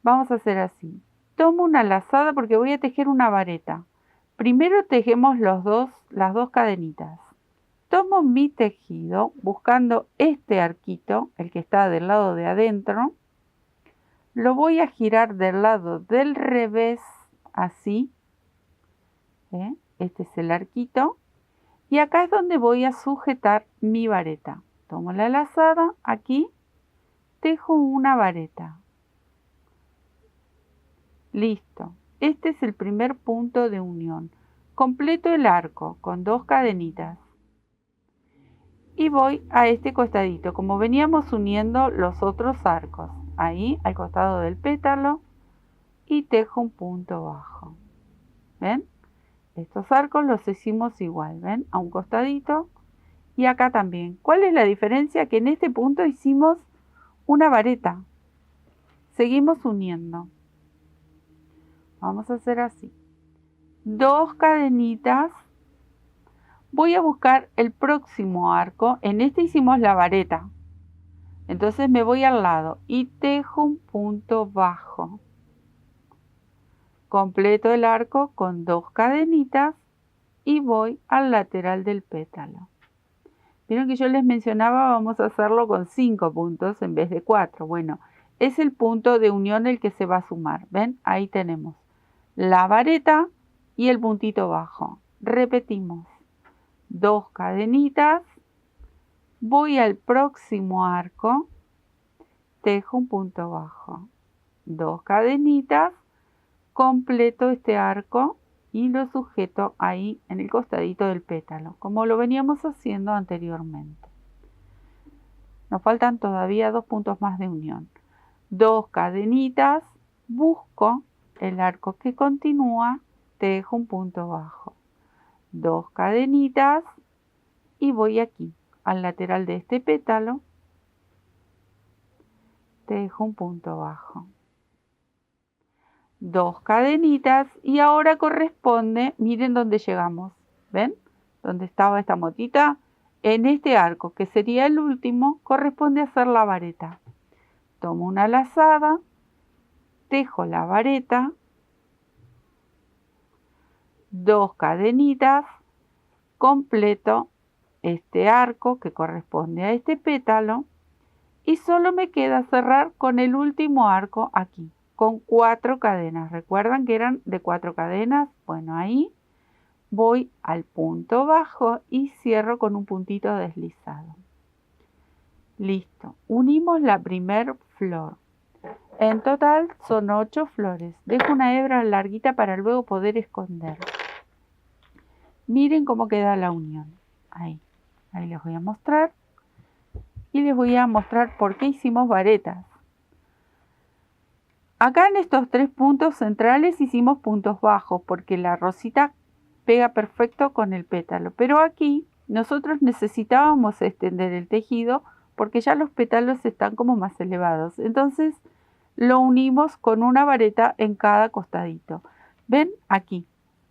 vamos a hacer así. Tomo una lazada porque voy a tejer una vareta. Primero tejemos las dos cadenitas. Tomo mi tejido buscando este arquito, el que está del lado de adentro. Lo voy a girar del lado del revés, así. Este es el arquito. Y acá es donde voy a sujetar mi vareta. Tomo la lazada, aquí tejo una vareta. Listo. Este es el primer punto de unión. Completo el arco con 2 cadenitas. Y voy a este costadito, como veníamos uniendo los otros arcos. Ahí, al costado del pétalo, y tejo un punto bajo. ¿Ven? Estos arcos los hicimos igual, ¿ven? A un costadito y acá también. ¿Cuál es la diferencia? Que en este punto hicimos una vareta. Seguimos uniendo. Vamos a hacer así. 2 cadenitas. Voy a buscar el próximo arco. En este hicimos la vareta. Entonces me voy al lado y tejo un punto bajo. Completo el arco con 2 cadenitas y voy al lateral del pétalo. Vieron que yo les mencionaba, vamos a hacerlo con 5 puntos en vez de 4. Bueno, es el punto de unión el que se va a sumar. ¿Ven? Ahí tenemos la vareta y el puntito bajo. Repetimos. 2 cadenitas. Voy al próximo arco. Tejo un punto bajo. 2 cadenitas. Completo este arco y lo sujeto ahí en el costadito del pétalo, como lo veníamos haciendo anteriormente. Nos faltan todavía 2 puntos más de unión. 2 cadenitas, busco el arco que continúa, tejo un punto bajo. 2 cadenitas y voy aquí, al lateral de este pétalo, tejo un punto bajo. 2 cadenitas y ahora corresponde, miren dónde llegamos, ¿ven? Donde estaba esta motita, en este arco que sería el último, corresponde hacer la vareta. Tomo una lazada, tejo la vareta, 2 cadenitas, completo este arco que corresponde a este pétalo y solo me queda cerrar con el último arco aquí. Con 4 cadenas. ¿Recuerdan que eran de 4 cadenas? Bueno, ahí voy al punto bajo y cierro con un puntito deslizado. Listo. Unimos la primer flor. En total son 8 flores. Dejo una hebra larguita para luego poder esconder. Miren cómo queda la unión. Ahí les voy a mostrar. Y les voy a mostrar por qué hicimos varetas. Acá en estos 3 puntos centrales hicimos puntos bajos porque la rosita pega perfecto con el pétalo. Pero aquí nosotros necesitábamos extender el tejido porque ya los pétalos están como más elevados. Entonces lo unimos con una vareta en cada costadito. ¿Ven? Aquí,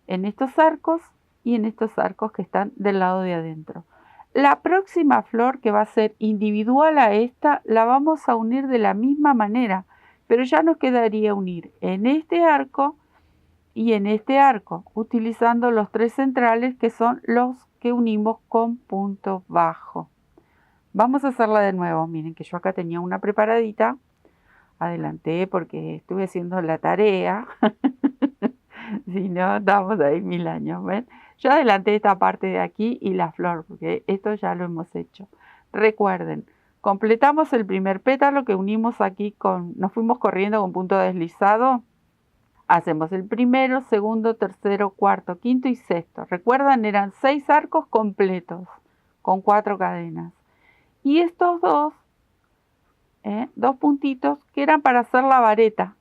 en estos arcos y en estos arcos que están del lado de adentro. La próxima flor, que va a ser individual a esta, la vamos a unir de la misma manera. Pero ya nos quedaría unir en este arco y en este arco, utilizando los 3 centrales que son los que unimos con punto bajo. Vamos a hacerla de nuevo. Miren que yo acá tenía una preparadita. Adelanté porque estuve haciendo la tarea. Si no, estamos ahí 1000 años. ¿Ven? Yo adelanté esta parte de aquí y la flor, porque esto ya lo hemos hecho. Recuerden. Completamos el primer pétalo que unimos aquí nos fuimos corriendo con punto deslizado. Hacemos el primero, segundo, tercero, cuarto, quinto y sexto. Recuerdan, eran 6 arcos completos con 4 cadenas. Y estos dos puntitos que eran para hacer la vareta.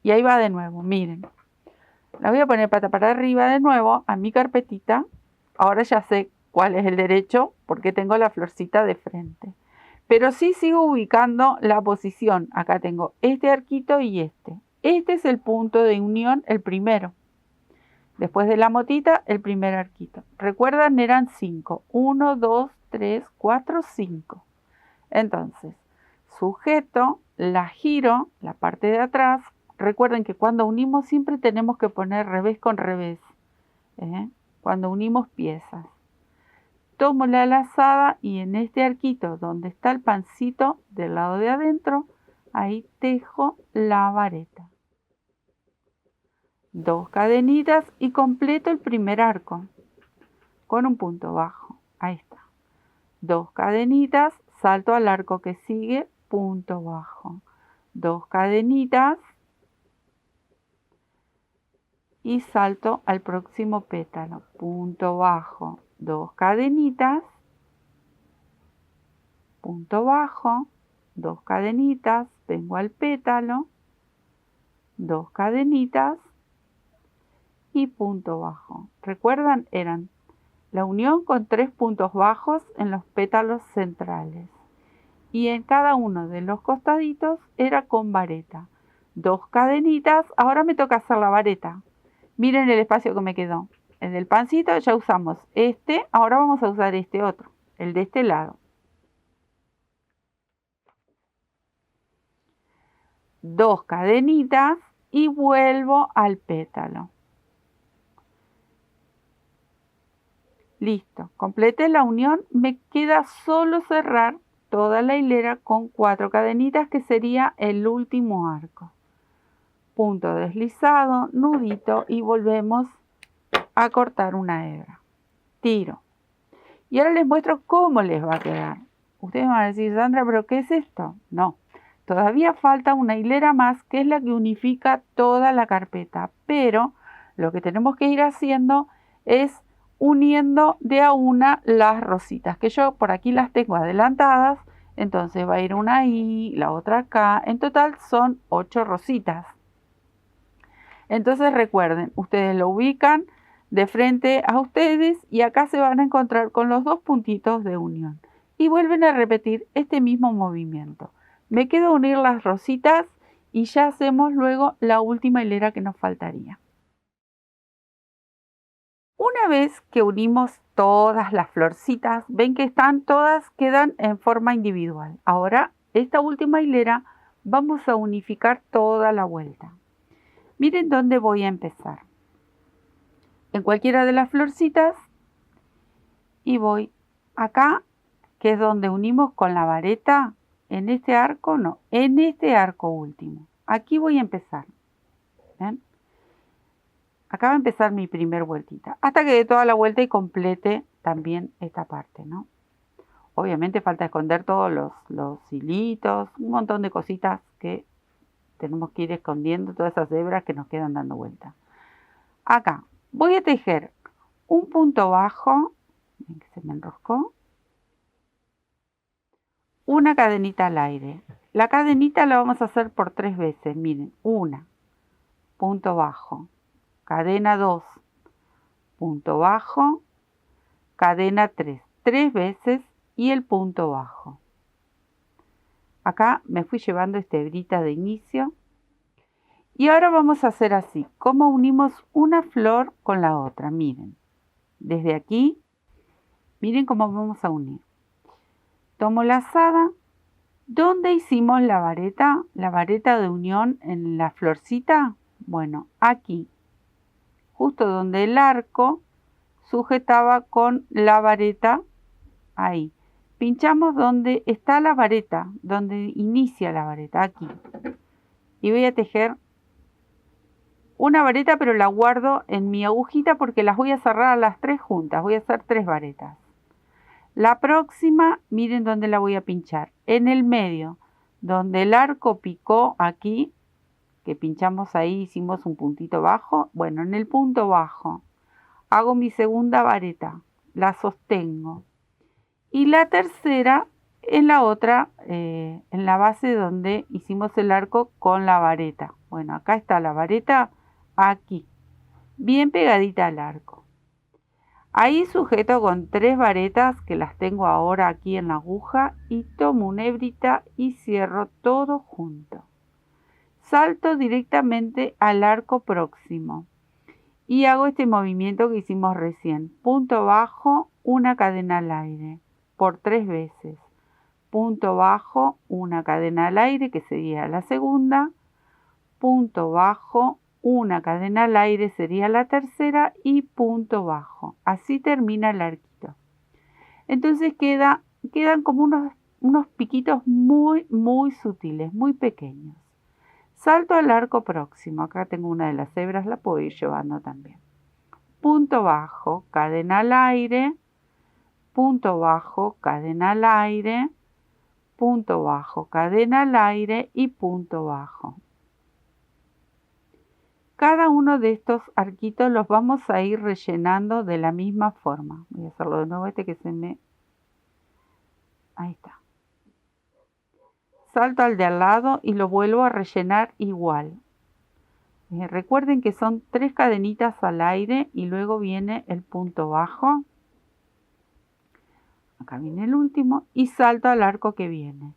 Y ahí va de nuevo, miren. La voy a poner pata para arriba de nuevo a mi carpetita. Ahora ya sé cuál es el derecho porque tengo la florcita de frente. Pero sí sigo ubicando la posición. Acá tengo este arquito y este. Este es el punto de unión, el primero. Después de la motita, el primer arquito. Recuerdan, eran 5. 1, 2, 3, 4, 5. Entonces, sujeto, la giro, la parte de atrás. Recuerden que cuando unimos siempre tenemos que poner revés con revés. Cuando unimos piezas. Tomo la lazada y en este arquito donde está el pancito del lado de adentro, ahí tejo la vareta. 2 cadenitas y completo el primer arco. con un punto bajo. Ahí está. 2 cadenitas, salto al arco que sigue, punto bajo. 2 cadenitas y salto al próximo pétalo, punto bajo. 2 cadenitas, punto bajo, 2 cadenitas, vengo al pétalo, 2 cadenitas y punto bajo. ¿Recuerdan? Eran la unión con 3 puntos bajos en los pétalos centrales. Y en cada uno de los costaditos era con vareta. 2 cadenitas, ahora me toca hacer la vareta. Miren el espacio que me quedó. En el pancito ya usamos este, ahora vamos a usar este otro, el de este lado. 2 cadenitas y vuelvo al pétalo. Listo, completé la unión, me queda solo cerrar toda la hilera con 4 cadenitas que sería el último arco. Punto deslizado, nudito y volvemos a cortar una hebra. Tiro. Y ahora les muestro cómo les va a quedar. Ustedes van a decir, Sandra, ¿pero qué es esto? No, todavía falta una hilera más que es la que unifica toda la carpeta. Pero lo que tenemos que ir haciendo es uniendo de a una las rositas, que yo por aquí las tengo adelantadas, entonces va a ir una ahí, la otra acá, en total son 8 rositas. Entonces recuerden, ustedes lo ubican de frente a ustedes y acá se van a encontrar con los 2 puntitos de unión y vuelven a repetir este mismo movimiento. Me quedo unir las rositas y ya hacemos luego la última hilera que nos faltaría. Una vez que unimos todas las florcitas, ven que todas quedan en forma individual. Ahora, esta última hilera vamos a unificar toda la vuelta. Miren dónde voy a empezar. En cualquiera de las florcitas y voy acá, que es donde unimos con la vareta. En este arco no, en este arco último. Aquí voy a empezar. ¿Ven? Acá va a empezar mi primer vueltita, hasta que dé toda la vuelta y complete también esta parte, ¿no? Obviamente falta esconder todos los hilitos, un montón de cositas que tenemos que ir escondiendo, todas esas hebras que nos quedan dando vuelta. Acá voy a tejer un punto bajo, ven que se me enroscó, una cadenita al aire. La cadenita la vamos a hacer por 3 veces, miren, 1, punto bajo, cadena 2, punto bajo, cadena 3, 3 veces y el punto bajo. Acá me fui llevando esta hebrita de inicio y ahora vamos a hacer así, como unimos una flor con la otra, miren, desde aquí, miren cómo vamos a unir. Tomo la lazada, ¿dónde hicimos la vareta de unión en la florcita? Bueno, aquí, justo donde el arco sujetaba con la vareta, ahí. Pinchamos donde está la vareta, donde inicia la vareta, aquí. Y voy a tejer una vareta, pero la guardo en mi agujita porque las voy a cerrar a las 3 juntas. Voy a hacer 3 varetas. La próxima, miren dónde la voy a pinchar. En el medio, donde el arco picó aquí, que pinchamos ahí, hicimos un puntito bajo. Bueno, en el punto bajo hago mi segunda vareta, la sostengo. Y la tercera en la otra, en la base donde hicimos el arco con la vareta. Bueno, acá está la vareta, aquí, bien pegadita al arco. Ahí sujeto con 3 varetas que las tengo ahora aquí en la aguja y tomo una hebrita y cierro todo junto. Salto directamente al arco próximo y hago este movimiento que hicimos recién. Punto bajo, una cadena al aire por 3 veces. Punto bajo, una cadena al aire que sería la segunda. Punto bajo, una cadena al aire sería la tercera y punto bajo. Así termina el arquito. Entonces quedan como unos piquitos muy sutiles, muy pequeños. Salto al arco próximo. Acá tengo una de las hebras, la puedo ir llevando también. punto bajo, cadena al aire, punto bajo, cadena al aire, punto bajo, cadena al aire y punto bajo. Cada uno de estos arquitos los vamos a ir rellenando de la misma forma. Voy a hacerlo de nuevo que se me... Ahí está. Salto al de al lado y lo vuelvo a rellenar igual. Recuerden que son 3 cadenitas al aire y luego viene el punto bajo. Acá viene el último y salto al arco que viene.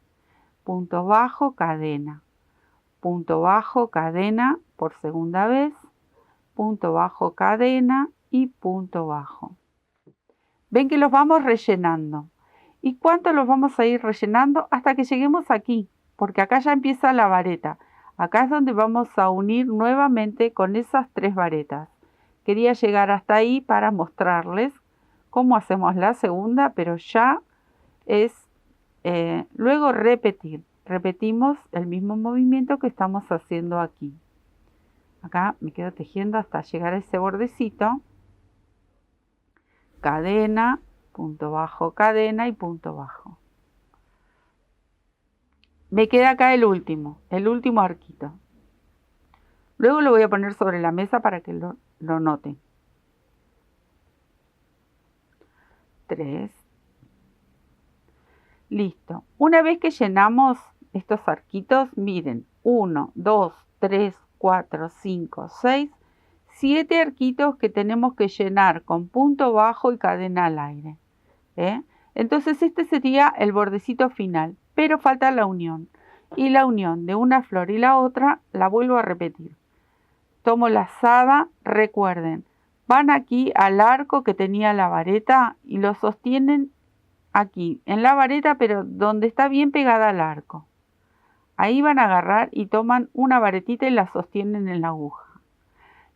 Punto bajo, cadena. Punto bajo, cadena por segunda vez. Punto bajo, cadena y punto bajo. Ven que los vamos rellenando. ¿Y cuánto los vamos a ir rellenando? Hasta que lleguemos aquí, porque acá ya empieza la vareta. Acá es donde vamos a unir nuevamente con esas 3 varetas. Quería llegar hasta ahí para mostrarles cómo hacemos la segunda, pero ya es luego repetir. Repetimos el mismo movimiento que estamos haciendo aquí. Acá me quedo tejiendo hasta llegar a ese bordecito. Cadena, punto bajo, cadena y punto bajo. Me queda acá el último arquito. Luego lo voy a poner sobre la mesa para que lo noten. 3. Listo. Una vez que llenamos estos arquitos, miren, 1, 2, 3, 4, 5, 6, 7 arquitos que tenemos que llenar con punto bajo y cadena al aire. Entonces este sería el bordecito final, pero falta la unión. Y la unión de una flor y la otra la vuelvo a repetir. Tomo la lazada, recuerden, van aquí al arco que tenía la vareta y lo sostienen aquí en la vareta, pero donde está bien pegada al arco. Ahí van a agarrar y toman una varetita y la sostienen en la aguja.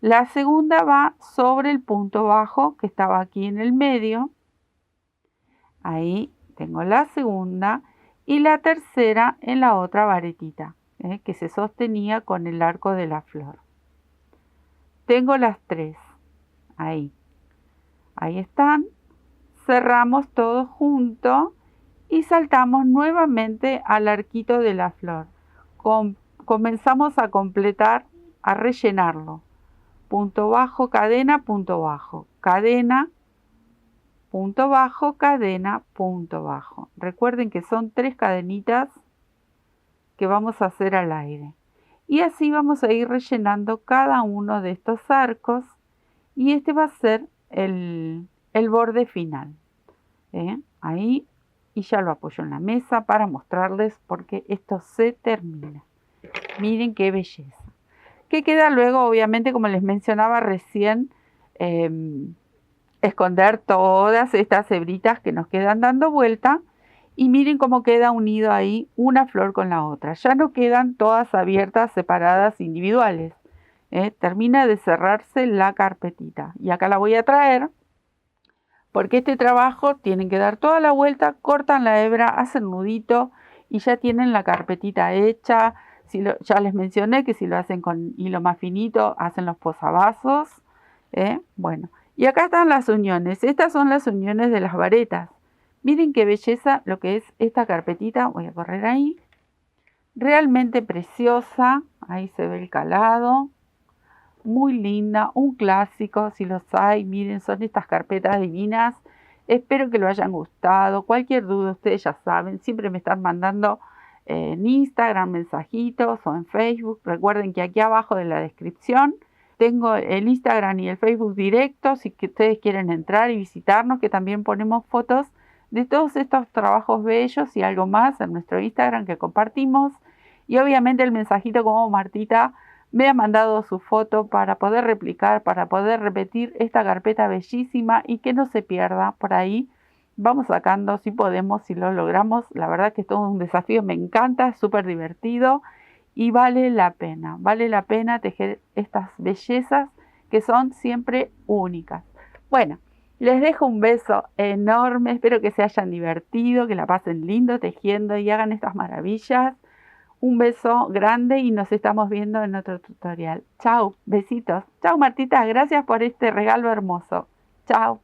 La segunda va sobre el punto bajo que estaba aquí en el medio. Ahí tengo la segunda y la tercera en la otra varetita, que se sostenía con el arco de la flor. Tengo las 3. Ahí están. Cerramos todo junto y saltamos nuevamente al arquito de la flor. Comenzamos a completar, a rellenarlo. Punto bajo, cadena, punto bajo, cadena, punto bajo, cadena, punto bajo. Recuerden que son 3 cadenitas que vamos a hacer al aire. Y así vamos a ir rellenando cada uno de estos arcos y este va a ser el borde final. Ahí, y ya lo apoyo en la mesa para mostrarles porque esto se termina. Miren qué belleza. Que queda luego, obviamente, como les mencionaba recién, esconder todas estas hebritas que nos quedan dando vuelta. Y miren cómo queda unido ahí una flor con la otra. Ya no quedan todas abiertas, separadas, individuales. Termina de cerrarse la carpetita. Y acá la voy a traer porque este trabajo tienen que dar toda la vuelta, cortan la hebra, hacen nudito y ya tienen la carpetita hecha. Ya les mencioné que si lo hacen con hilo más finito, hacen los posavasos. Bueno, y acá están las uniones. Estas son las uniones de las varetas. Miren qué belleza lo que es esta carpetita. Voy a correr ahí. Realmente preciosa. Ahí se ve el calado. Muy linda, un clásico, si los hay. Miren, son estas carpetas divinas. Espero que lo hayan gustado. Cualquier duda, ustedes ya saben, siempre me están mandando en Instagram mensajitos o en Facebook. Recuerden que aquí abajo de la descripción tengo el Instagram y el Facebook directo, si que ustedes quieren entrar y visitarnos, que también ponemos fotos de todos estos trabajos bellos y algo más en nuestro Instagram que compartimos. Y obviamente el mensajito como Martita me ha mandado su foto para poder replicar, para poder repetir esta carpeta bellísima y que no se pierda por ahí. Vamos sacando si podemos, si lo logramos. La verdad que es todo un desafío, me encanta, es súper divertido y vale la pena tejer estas bellezas que son siempre únicas. Bueno, les dejo un beso enorme, espero que se hayan divertido, que la pasen lindo tejiendo y hagan estas maravillas. Un beso grande y nos estamos viendo en otro tutorial. Chau, besitos. Chau Martita, gracias por este regalo hermoso. Chau.